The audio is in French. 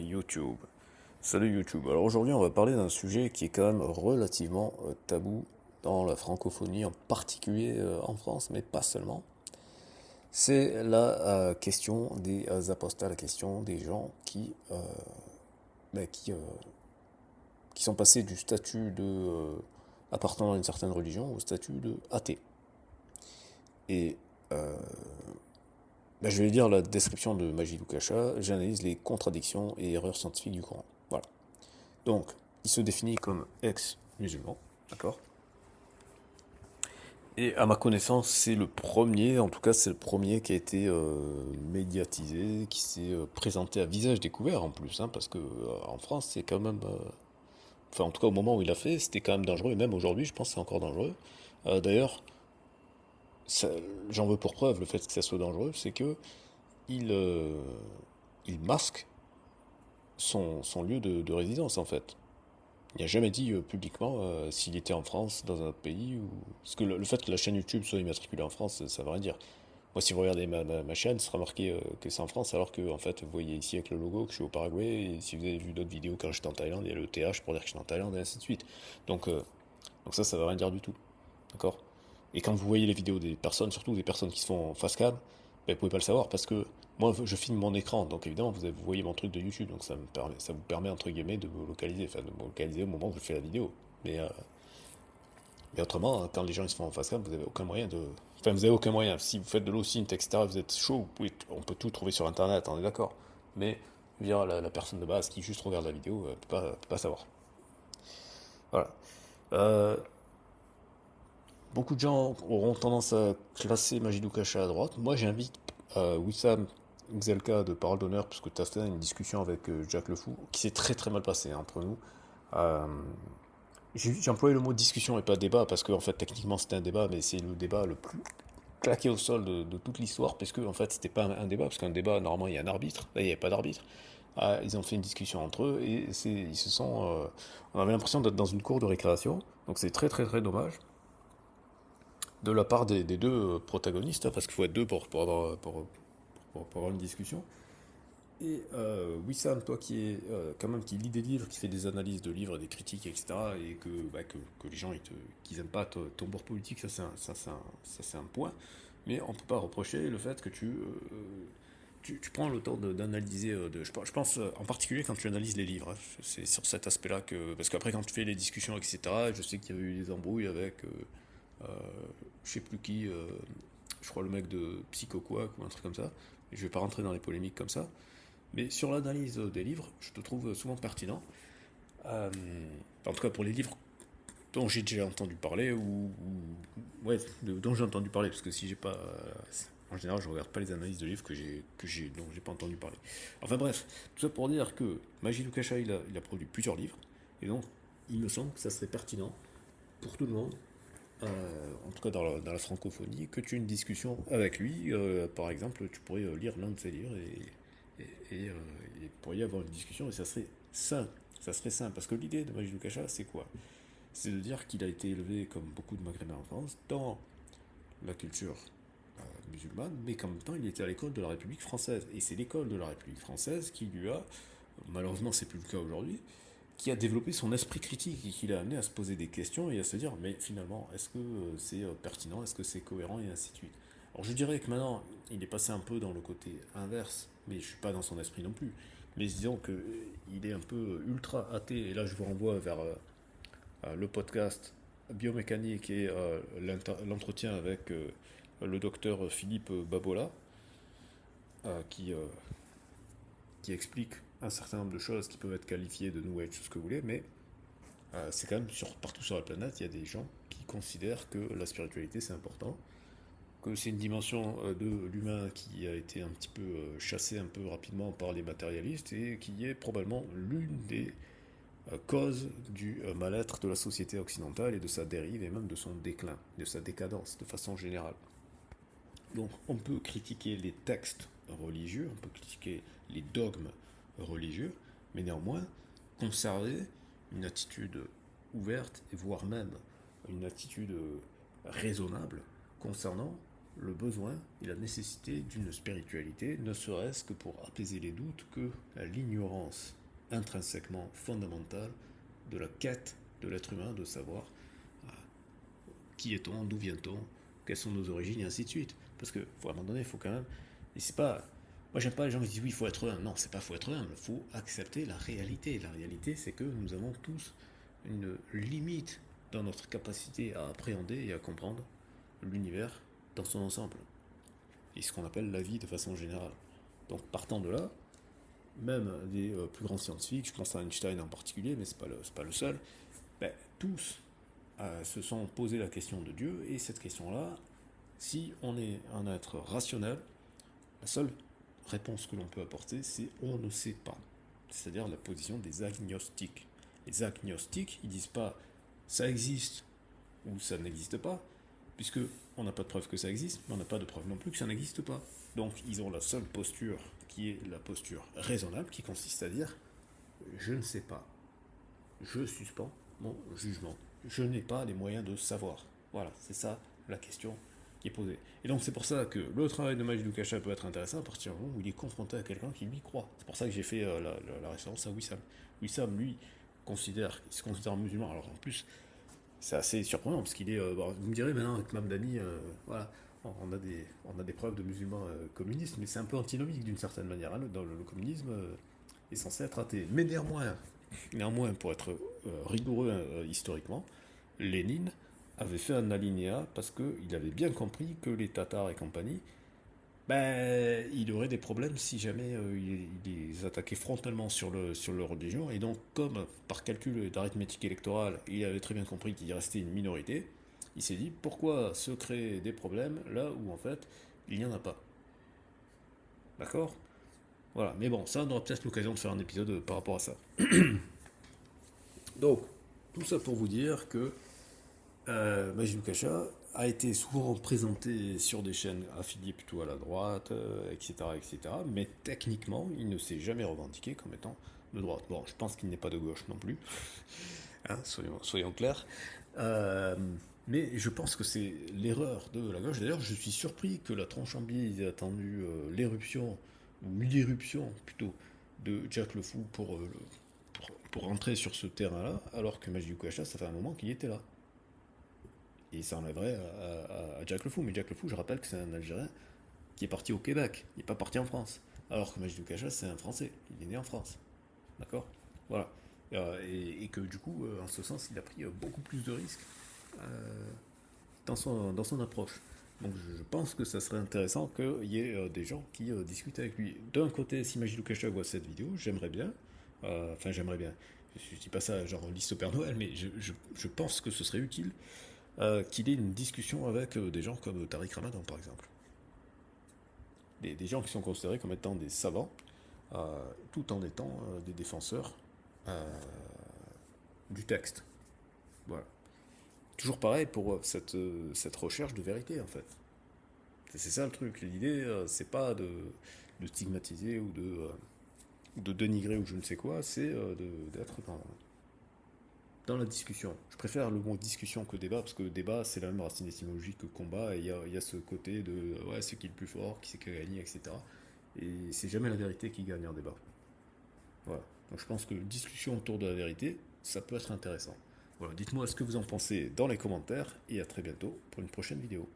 YouTube. Salut YouTube. Alors aujourd'hui on va parler d'un sujet qui est quand même relativement tabou dans la francophonie, en particulier en France, mais pas seulement. C'est la question des apostats, la question des gens bah, qui, euh, qui sont passés du statut de appartenant à une certaine religion au statut de athée. Et je vais lire la description de Majid Oukasha, j'analyse les contradictions et erreurs scientifiques du Coran. Voilà. Donc, il se définit comme ex-musulman, d'accord? Et à ma connaissance, c'est le premier, en tout cas c'est le premier qui a été médiatisé, qui s'est présenté à visage découvert en plus, hein, parce que en France c'est quand même, enfin en tout cas au moment où il a fait, c'était quand même dangereux, et même aujourd'hui je pense que c'est encore dangereux. D'ailleurs, ça- j'en veux pour preuve le fait que ça soit dangereux, c'est que il, euh, il masque son lieu de résidence en fait. Il n'a jamais dit publiquement s'il était en France, dans un autre pays, ou... Parce que le fait que la chaîne YouTube soit immatriculée en France, ça veut rien dire. Moi, si vous regardez ma chaîne, ce sera marqué que c'est en France, alors que, en fait, vous voyez ici avec le logo que je suis au Paraguay, et si vous avez vu d'autres vidéos quand j'étais en Thaïlande, il y a le TH pour dire que je suis en Thaïlande, et ainsi de suite. Donc, euh, donc ça veut rien dire du tout. D'accord? Et quand vous voyez les vidéos des personnes, surtout des personnes qui se font en face cam, ben, vous pouvez pas le savoir parce que moi je filme mon écran, donc évidemment vous voyez mon truc de YouTube, donc ça vous permet entre guillemets de me localiser, enfin de me localiser au moment où je fais la vidéo. Mais, euh, mais autrement, hein, quand les gens ils se font en face cam, vous avez aucun moyen de. Enfin, vous avez aucun moyen. Si vous faites de l'OSINT, etc., vous êtes chaud, on peut tout trouver sur internet, on est d'accord. Mais via la personne de base qui juste regarde la vidéo, peut pas savoir. Voilà. Euh, Beaucoup de gens auront tendance à classer Majidou Kacha à droite. Moi, j'invite Wissam Gzelka de Parole d'Honneur, puisque tu as fait une discussion avec Jack Le Fou, qui s'est très très mal passé hein, entre nous. Euh, j'ai employé le mot discussion et pas débat, parce que en fait, techniquement, c'était un débat, mais c'est le débat le plus claqué au sol de toute l'histoire, parce que en fait, c'était pas un débat, parce qu'un débat, normalement, il y a un arbitre. Là, il n'y avait pas d'arbitre. Ils ont fait une discussion entre eux, et ils se sont. On avait l'impression d'être dans une cour de récréation, donc c'est très très très dommage de la part des deux protagonistes, hein, parce qu'il faut être deux pour avoir une discussion. Et Wissam, toi qui est quand même qui lit des livres, qui fait des analyses de livres, des critiques, etc., et que les gens qu'ils aiment pas ton bord politique, ça c'est un point. Mais on peut pas reprocher le fait que tu prends le temps d'analyser. Je pense en particulier quand tu analyses les livres. Hein, c'est sur cet aspect-là que. Parce qu'après, quand tu fais les discussions, etc., je sais qu'il y a eu des embrouilles avec euh, je sais plus qui, je crois le mec de Psycho Quack ou un truc comme ça. Je vais pas rentrer dans les polémiques comme ça. Mais sur l'analyse des livres, je te trouve souvent pertinent. Euh, En tout cas pour les livres dont j'ai déjà entendu parler ouais, dont j'ai entendu parler parce que si j'ai pas en général je regarde pas les analyses de livres dont j'ai pas entendu parler. Enfin bref, tout ça pour dire que Majid Oukasha il a produit plusieurs livres et donc il me semble que ça serait pertinent pour tout le monde en tout cas dans la francophonie, que tu aies une discussion avec lui. Par exemple, tu pourrais lire l'un de ses livres et il pourrait y avoir une discussion et ça serait sain. Ça serait sain parce que l'idée de Majid Oukasha, c'est quoi? C'est de dire qu'il a été élevé comme beaucoup de Maghrébins en France dans la culture musulmane, mais qu'en même temps il était à l'école de la République française. Et c'est l'école de la République française qui lui a, malheureusement c'est plus le cas aujourd'hui, qui a développé son esprit critique et qui l'a amené à se poser des questions et à se dire mais finalement est-ce que c'est pertinent, est-ce que c'est cohérent et ainsi de suite. Alors je dirais que maintenant il est passé un peu dans le côté inverse, mais je suis pas dans son esprit non plus. Mais disons que il est un peu ultra athée et là je vous renvoie vers le podcast biomécanique et l'entretien avec le docteur Philippe Babola qui qui explique un certain nombre de choses qui peuvent être qualifiées de New Age, tout ce que vous voulez, mais c'est quand même partout sur la planète, il y a des gens qui considèrent que la spiritualité c'est important, que c'est une dimension de l'humain qui a été un petit peu chassée un peu rapidement par les matérialistes et qui est probablement l'une des causes du mal-être de la société occidentale et de sa dérive et même de son déclin, de sa décadence de façon générale. Donc on peut critiquer les textes religieux, on peut critiquer les dogmes religieux, mais néanmoins conserver une attitude ouverte, et voire même une attitude raisonnable concernant le besoin et la nécessité d'une spiritualité, ne serait-ce que pour apaiser les doutes que l'ignorance intrinsèquement fondamentale de la quête de l'être humain de savoir qui est-on, d'où vient-on, quelles sont nos origines et ainsi de suite. Parce que, à un moment donné, il faut quand même. Et c'est pas. Moi, j'aime pas les gens qui disent oui, il faut être humble. Non, c'est pas faut être humble, il faut accepter la réalité. La réalité, c'est que nous avons tous une limite dans notre capacité à appréhender et à comprendre l'univers dans son ensemble. Et ce qu'on appelle la vie de façon générale. Donc, partant de là, même des plus grands scientifiques, je pense à Einstein en particulier, mais c'est pas le seul, ben, tous se sont posé la question de Dieu, et cette question-là, si on est un être rationnel, la seule réponse que l'on peut apporter, c'est on ne sait pas. C'est-à-dire la position des agnostiques. Les agnostiques, ils disent pas ça existe ou ça n'existe pas, puisque on n'a pas de preuve que ça existe, mais on n'a pas de preuve non plus que ça n'existe pas. Donc ils ont la seule posture qui est la posture raisonnable, qui consiste à dire je ne sais pas, je suspends mon jugement. Je n'ai pas les moyens de savoir. Voilà, c'est ça la question qui est posée. Et donc c'est pour ça que le travail de Majid Oukasha peut être intéressant à partir du moment où il est confronté à quelqu'un qui lui croit. C'est pour ça que j'ai fait la référence à Wissam. Wissam, lui, il se considère musulman. Alors en plus, c'est assez surprenant parce qu'il est. Vous me direz maintenant avec Mamdani, voilà, on a des preuves de musulmans communistes, mais c'est un peu antinomique d'une certaine manière. Hein. Le communisme est censé être athée. Mais néanmoins pour être rigoureux historiquement, Lénine avait fait un alinéa parce qu'il avait bien compris que les Tatars et compagnie, ben, il aurait des problèmes si jamais il les attaquait frontalement sur leur religion. Et donc, comme par calcul d'arithmétique électorale, il avait très bien compris qu'il restait une minorité, il s'est dit pourquoi se créer des problèmes là où en fait il n'y en a pas. D'accord. Voilà, mais bon, ça on aura peut-être l'occasion de faire un épisode par rapport à ça. Donc, tout ça pour vous dire que Majid Oukasha a été souvent présenté sur des chaînes affiliées plutôt à la droite, etc., etc. Mais techniquement, il ne s'est jamais revendiqué comme étant de droite. Bon, je pense qu'il n'est pas de gauche non plus, hein, soyons clairs. Euh, mais je pense que c'est l'erreur de la gauche. D'ailleurs, je suis surpris que la tronche en biais ait attendu l'éruption, ou l'irruption plutôt, de Jack Le Fou pour entrer sur ce terrain-là, alors que Majid Oukasha, ça fait un moment qu'il était là. Et ça enlèverait à Jack Le Fou. Mais Jack Le Fou, je rappelle que c'est un Algérien qui est parti au Québec. Il n'est pas parti en France. Alors que Majid Oukasha, c'est un Français. Il est né en France. D'accord. Voilà. Et que du coup, en ce sens, il a pris beaucoup plus de risques dans son approche. Donc je pense que ça serait intéressant qu'il y ait des gens qui discutent avec lui. D'un côté, si Majid Oukasha voit cette vidéo, j'aimerais bien. Enfin, j'aimerais bien. Je ne dis pas ça genre liste au Père Noël, mais je pense que ce serait utile qu'il ait une discussion avec des gens comme Tariq Ramadan, par exemple. Des gens qui sont considérés comme étant des savants, tout en étant des défenseurs du texte. Voilà. Toujours pareil pour cette recherche de vérité, en fait. C'est ça le truc. L'idée, c'est pas de stigmatiser ou de dénigrer ou je ne sais quoi, c'est d'être dans la discussion. Je préfère le mot discussion que débat, parce que débat, c'est la même racine étymologique que combat, et il y a ce côté de ouais, c'est qui le plus fort, qui c'est qui a gagné, etc. Et c'est jamais la vérité qui gagne en débat. Voilà. Donc je pense que discussion autour de la vérité, ça peut être intéressant. Voilà, dites-moi ce que vous en pensez dans les commentaires, et à très bientôt pour une prochaine vidéo.